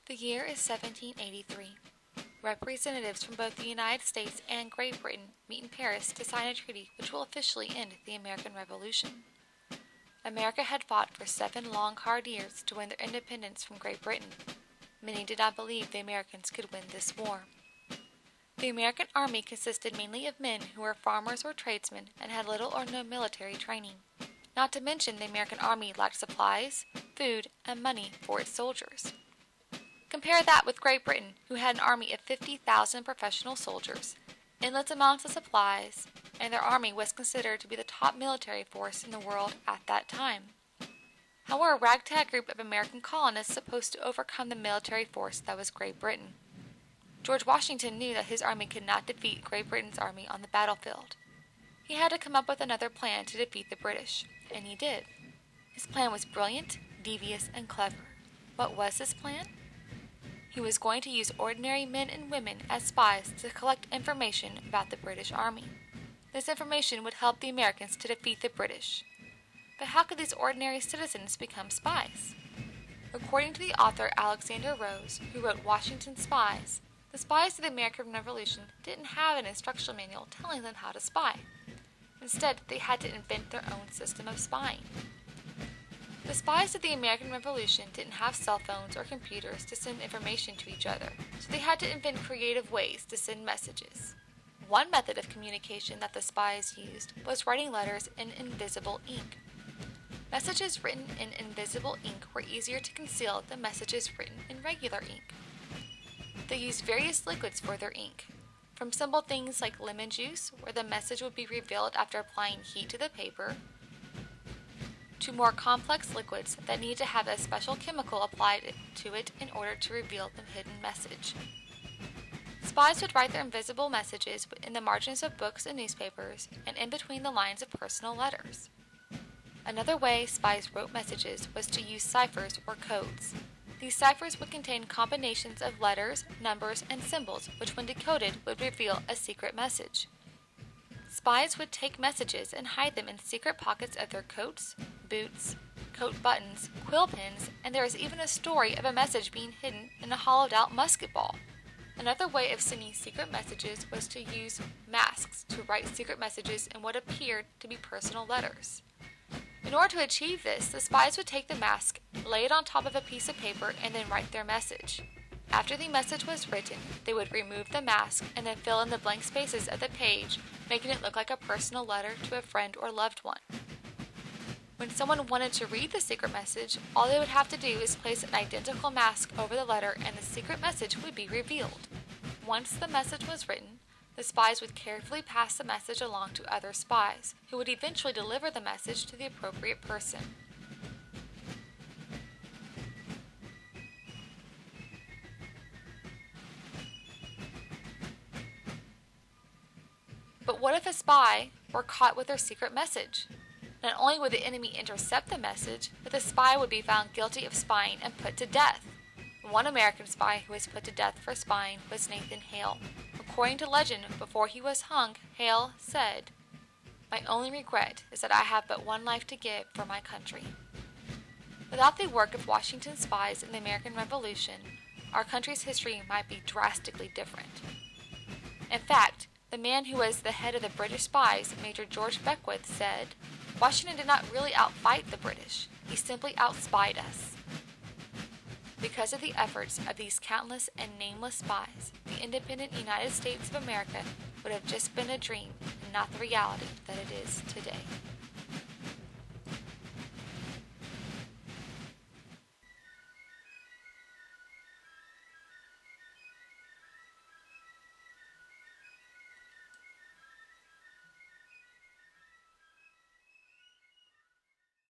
The year is 1783. Representatives from both the United States and Great Britain meet in Paris to sign a treaty which will officially end the American Revolution. America had fought for 7 long, hard years to win their independence from Great Britain. Many did not believe the Americans could win this war. The American army consisted mainly of men who were farmers or tradesmen and had little or no military training. Not to mention the American army lacked supplies, food, and money for its soldiers. Compare that with Great Britain, who had an army of 50,000 professional soldiers, endless amounts of supplies, and their army was considered to be the top military force in the world at that time. How were a ragtag group of American colonists supposed to overcome the military force that was Great Britain? George Washington knew that his army could not defeat Great Britain's army on the battlefield. He had to come up with another plan to defeat the British, and he did. His plan was brilliant, devious, and clever. What was his plan? He was going to use ordinary men and women as spies to collect information about the British Army. This information would help the Americans to defeat the British. But how could these ordinary citizens become spies? According to the author Alexander Rose, who wrote Washington's Spies, the spies of the American Revolution didn't have an instructional manual telling them how to spy. Instead, they had to invent their own system of spying. The spies of the American Revolution didn't have cell phones or computers to send information to each other, so they had to invent creative ways to send messages. One method of communication that the spies used was writing letters in invisible ink. Messages written in invisible ink were easier to conceal than messages written in regular ink. They used various liquids for their ink, from simple things like lemon juice, where the message would be revealed after applying heat to the paper, to more complex liquids that need to have a special chemical applied to it in order to reveal the hidden message. Spies would write their invisible messages in the margins of books and newspapers and in between the lines of personal letters. Another way spies wrote messages was to use ciphers or codes. These ciphers would contain combinations of letters, numbers, and symbols which when decoded would reveal a secret message. Spies would take messages and hide them in secret pockets of their coats, boots, coat buttons, quill pens, and there is even a story of a message being hidden in a hollowed-out musket ball. Another way of sending secret messages was to use masks to write secret messages in what appeared to be personal letters. In order to achieve this, the spies would take the mask, lay it on top of a piece of paper, and then write their message. After the message was written, they would remove the mask and then fill in the blank spaces of the page, making it look like a personal letter to a friend or loved one. When someone wanted to read the secret message, all they would have to do is place an identical mask over the letter and the secret message would be revealed. Once the message was written, the spies would carefully pass the message along to other spies, who would eventually deliver the message to the appropriate person. But what if a spy were caught with their secret message? Not only would the enemy intercept the message, but the spy would be found guilty of spying and put to death. One American spy who was put to death for spying was Nathan Hale. According to legend, before he was hung, Hale said, "My only regret is that I have but one life to give for my country." Without the work of Washington's spies in the American Revolution, our country's history might be drastically different. In fact, the man who was the head of the British spies, Major George Beckwith, said, "Washington did not really outfight the British, he simply outspied us." Because of the efforts of these countless and nameless spies, the independent United States of America would have just been a dream and not the reality that it is today.